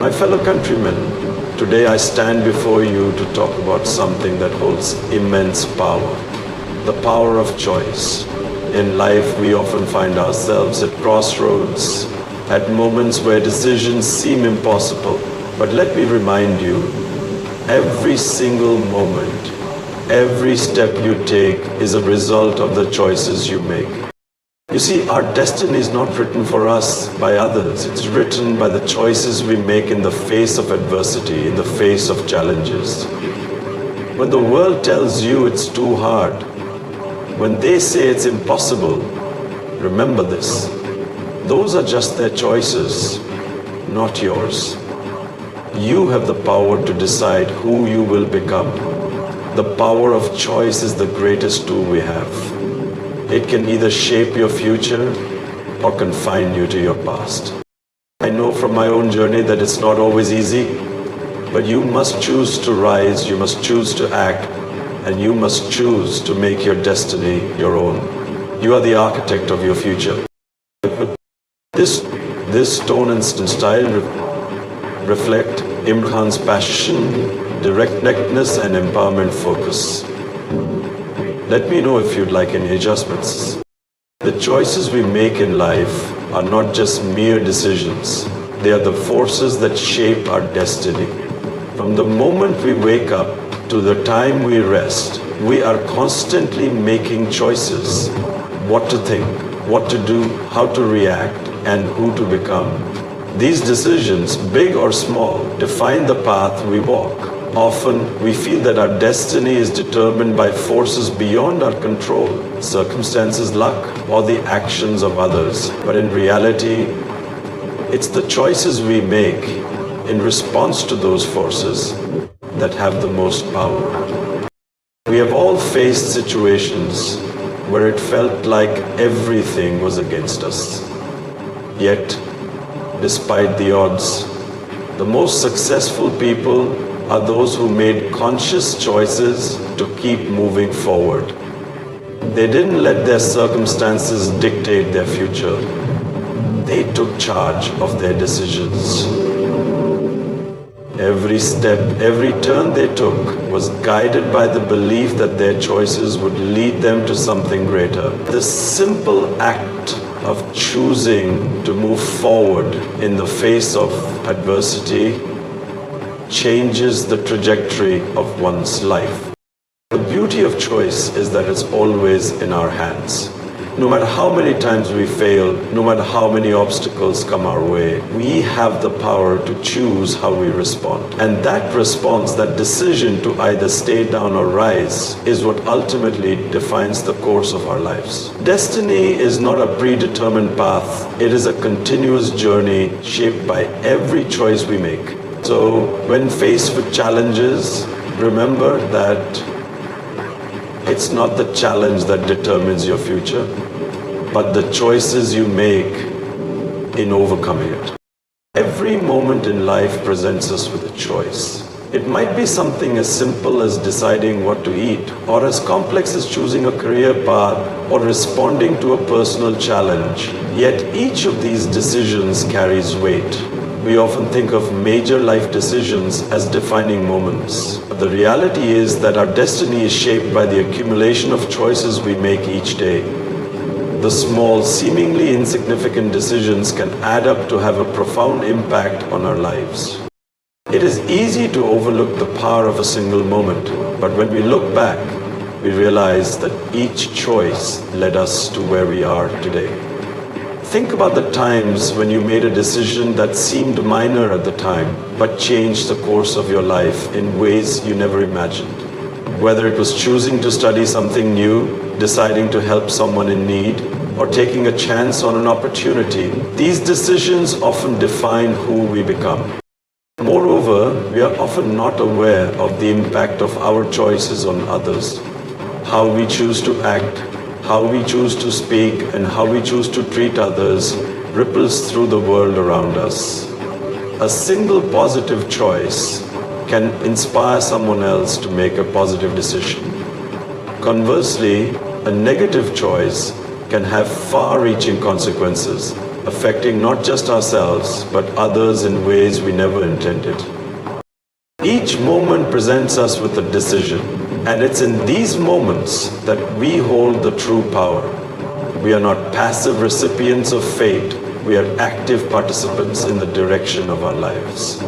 My fellow countrymen, today I stand before you to talk about something that holds immense power, the power of choice. In life, we often find ourselves at crossroads, at moments where decisions seem impossible. But let me remind you, every single moment, every step you take is a result of the choices you make. You see, our destiny is not written for us by others. It's written by the choices we make in the face of adversity, in the face of challenges. When the world tells you it's too hard, when they say it's impossible, remember this. Those are just their choices, not yours. You have the power to decide who you will become. The power of choice is the greatest tool we have. It can either shape your future or confine you to your past. I know from my own journey that it's not always easy, but you must choose to rise, you must choose to act, and you must choose to make your destiny your own. You are the architect of your future. This tone and style reflect Imran's passion, directness and empowerment focus. Let me know if you'd like any adjustments. The choices we make in life are not just mere decisions. They are the forces that shape our destiny. From the moment we wake up to the time we rest, we are constantly making choices. What to think, what to do, how to react, and who to become. These decisions, big or small, define the path we walk. Often, we feel that our destiny is determined by forces beyond our control, circumstances, luck, or the actions of others. But in reality, it's the choices we make in response to those forces that have the most power. We have all faced situations where it felt like everything was against us. Yet, despite the odds, the most successful people are those who made conscious choices to keep moving forward. They didn't let their circumstances dictate their future. They took charge of their decisions. Every step, every turn they took was guided by the belief that their choices would lead them to something greater. The simple act of choosing to move forward in the face of adversity changes the trajectory of one's life. The beauty of choice is that it's always in our hands. No matter how many times we fail, no matter how many obstacles come our way, we have the power to choose how we respond. And that response, that decision to either stay down or rise, is what ultimately defines the course of our lives. Destiny is not a predetermined path. It is a continuous journey shaped by every choice we make. So, when faced with challenges, remember that it's not the challenge that determines your future, but the choices you make in overcoming it. Every moment in life presents us with a choice. It might be something as simple as deciding what to eat, or as complex as choosing a career path, or responding to a personal challenge. Yet each of these decisions carries weight. We often think of major life decisions as defining moments. But the reality is that our destiny is shaped by the accumulation of choices we make each day. The small, seemingly insignificant decisions can add up to have a profound impact on our lives. It is easy to overlook the power of a single moment, but when we look back, we realize that each choice led us to where we are today. Think about the times when you made a decision that seemed minor at the time, but changed the course of your life in ways you never imagined. Whether it was choosing to study something new, deciding to help someone in need, or taking a chance on an opportunity, these decisions often define who we become. Moreover, we are often not aware of the impact of our choices on others. How we choose to act, how we choose to speak, and how we choose to treat others ripples through the world around us. A single positive choice can inspire someone else to make a positive decision. Conversely, a negative choice can have far-reaching consequences, affecting not just ourselves, but others in ways we never intended. Each moment presents us with a decision, and it's in these moments that we hold the true power. We are not passive recipients of fate, we are active participants in the direction of our lives.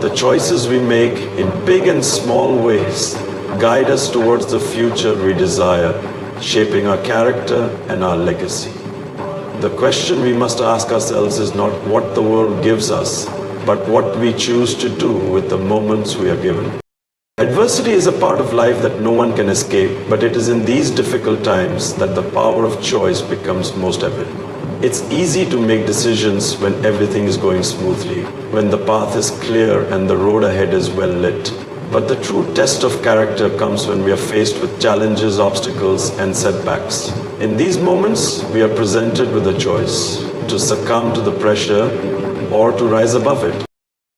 The choices we make in big and small ways guide us towards the future we desire, shaping our character and our legacy. The question we must ask ourselves is not what the world gives us, but what we choose to do with the moments we are given. Adversity is a part of life that no one can escape, but it is in these difficult times that the power of choice becomes most evident. It's easy to make decisions when everything is going smoothly, when the path is clear and the road ahead is well lit. But the true test of character comes when we are faced with challenges, obstacles, and setbacks. In these moments, we are presented with a choice: to succumb to the pressure or to rise above it.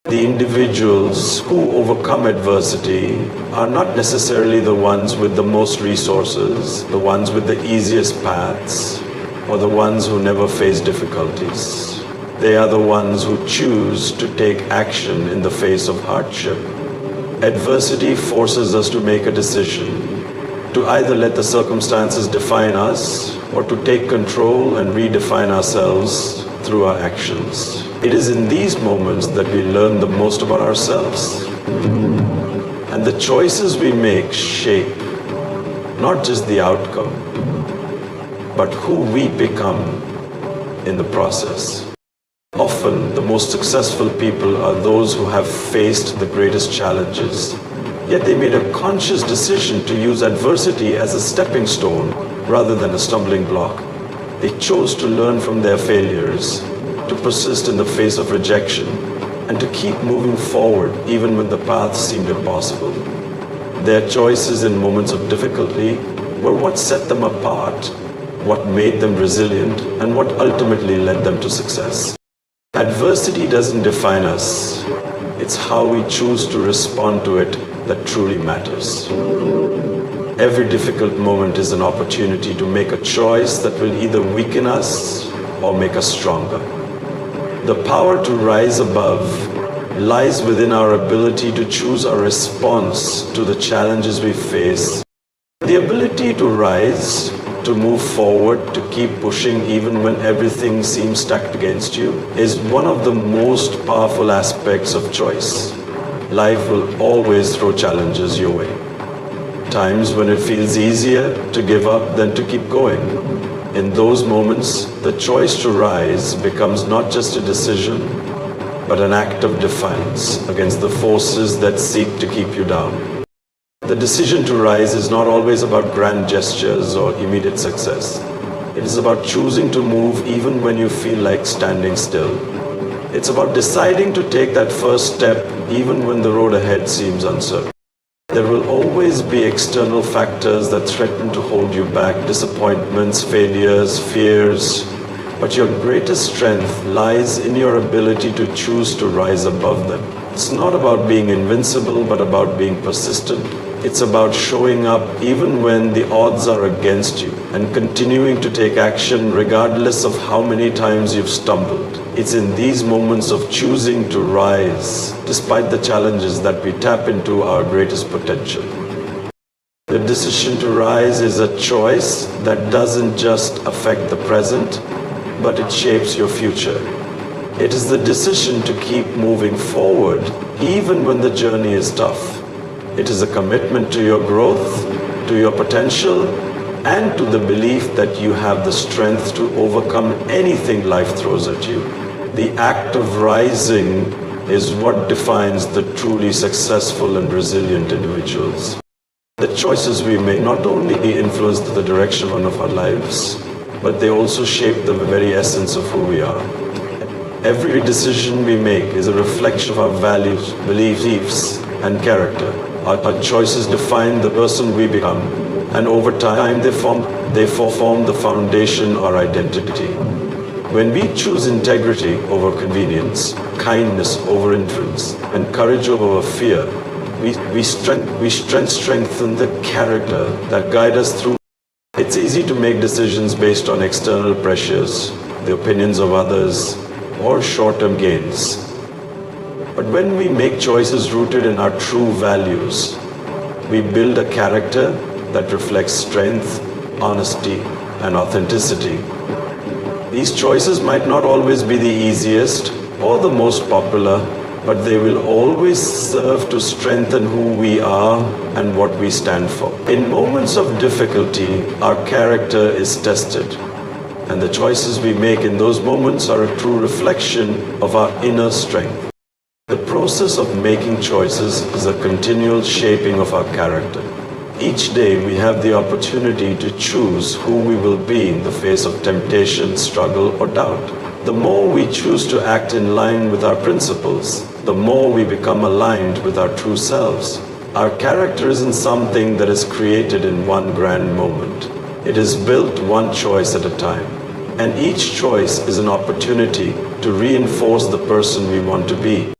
The individuals who overcome adversity are not necessarily the ones with the most resources, the ones with the easiest paths, or the ones who never face difficulties. They are the ones who choose to take action in the face of hardship. Adversity forces us to make a decision, to either let the circumstances define us or to take control and redefine ourselves through our actions. It is in these moments that we learn the most about ourselves. And the choices we make shape not just the outcome, but who we become in the process. Often, the most successful people are those who have faced the greatest challenges, yet they made a conscious decision to use adversity as a stepping stone rather than a stumbling block. They chose to learn from their failures, to persist in the face of rejection, and to keep moving forward even when the path seemed impossible. Their choices in moments of difficulty were what set them apart, what made them resilient, and what ultimately led them to success. Adversity doesn't define us. It's how we choose to respond to it that truly matters. Every difficult moment is an opportunity to make a choice that will either weaken us or make us stronger. The power to rise above lies within our ability to choose our response to the challenges we face. The ability to rise, to move forward, to keep pushing even when everything seems stacked against you, is one of the most powerful aspects of choice. Life will always throw challenges your way. Times when it feels easier to give up than to keep going. In those moments, the choice to rise becomes not just a decision, but an act of defiance against the forces that seek to keep you down. The decision to rise is not always about grand gestures or immediate success. It is about choosing to move even when you feel like standing still. It's about deciding to take that first step even when the road ahead seems uncertain. There will always be external factors that threaten to hold you back: disappointments, failures, fears. But your greatest strength lies in your ability to choose to rise above them. It's not about being invincible, but about being persistent. It's about showing up even when the odds are against you and continuing to take action regardless of how many times you've stumbled. It's in these moments of choosing to rise despite the challenges that we tap into our greatest potential. The decision to rise is a choice that doesn't just affect the present, but it shapes your future. It is the decision to keep moving forward even when the journey is tough. It is a commitment to your growth, to your potential, and to the belief that you have the strength to overcome anything life throws at you. The act of rising is what defines the truly successful and resilient individuals. The choices we make not only influence the direction of our lives, but they also shape the very essence of who we are. Every decision we make is a reflection of our values, beliefs, and character. Our choices define the person we become, and over time they form the foundation of our identity. When we choose integrity over convenience, kindness over indifference, and courage over fear, we strengthen the character that guide us through. It's easy to make decisions based on external pressures, the opinions of others, or short-term gains. But when we make choices rooted in our true values, we build a character that reflects strength, honesty, and authenticity. These choices might not always be the easiest or the most popular, but they will always serve to strengthen who we are and what we stand for. In moments of difficulty, our character is tested, and the choices we make in those moments are a true reflection of our inner strength. The process of making choices is a continual shaping of our character. Each day we have the opportunity to choose who we will be in the face of temptation, struggle, or doubt. The more we choose to act in line with our principles, the more we become aligned with our true selves. Our character isn't something that is created in one grand moment. It is built one choice at a time. And each choice is an opportunity to reinforce the person we want to be.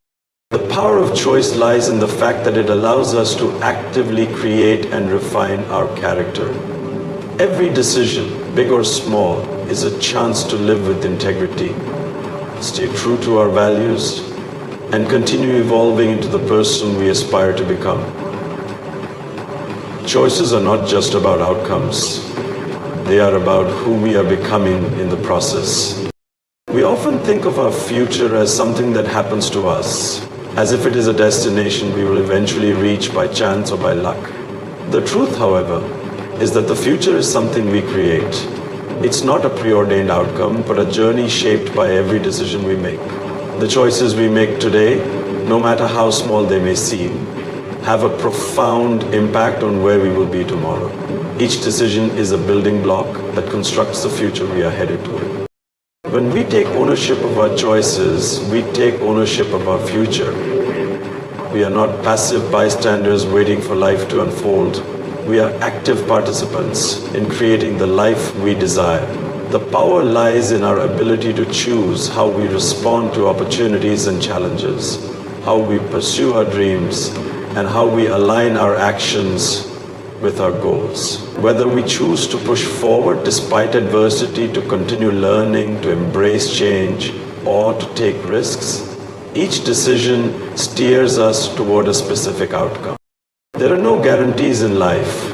The power of choice lies in the fact that it allows us to actively create and refine our character. Every decision, big or small, is a chance to live with integrity, stay true to our values, and continue evolving into the person we aspire to become. Choices are not just about outcomes. They are about who we are becoming in the process. We often think of our future as something that happens to us, as if it is a destination we will eventually reach by chance or by luck. The truth, however, is that the future is something we create. It's not a preordained outcome, but a journey shaped by every decision we make. The choices we make today, no matter how small they may seem, have a profound impact on where we will be tomorrow. Each decision is a building block that constructs the future we are headed toward. When we take ownership of our choices, we take ownership of our future. We are not passive bystanders waiting for life to unfold. We are active participants in creating the life we desire. The power lies in our ability to choose how we respond to opportunities and challenges, how we pursue our dreams, and how we align our actions with our goals. Whether we choose to push forward despite adversity, to continue learning, to embrace change, or to take risks, each decision steers us toward a specific outcome. There are no guarantees in life,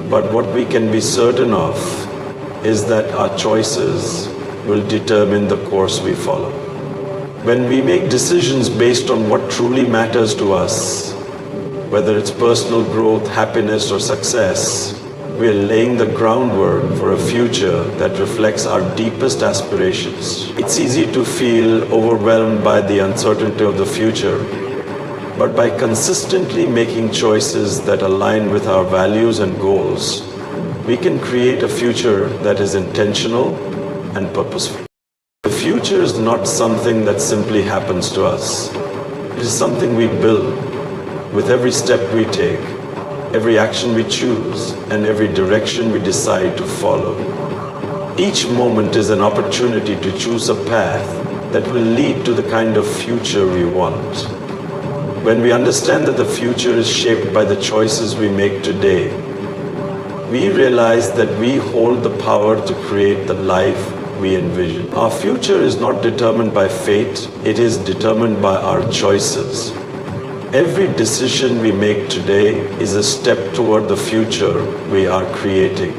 but what we can be certain of is that our choices will determine the course we follow. When we make decisions based on what truly matters to us, whether it's personal growth, happiness, or success, we are laying the groundwork for a future that reflects our deepest aspirations. It's easy to feel overwhelmed by the uncertainty of the future, but by consistently making choices that align with our values and goals, we can create a future that is intentional and purposeful. The future is not something that simply happens to us. It is something we build with every step we take, every action we choose, and every direction we decide to follow. Each moment is an opportunity to choose a path that will lead to the kind of future we want. When we understand that the future is shaped by the choices we make today, we realize that we hold the power to create the life we envision. Our future is not determined by fate, it is determined by our choices. Every decision we make today is a step toward the future we are creating.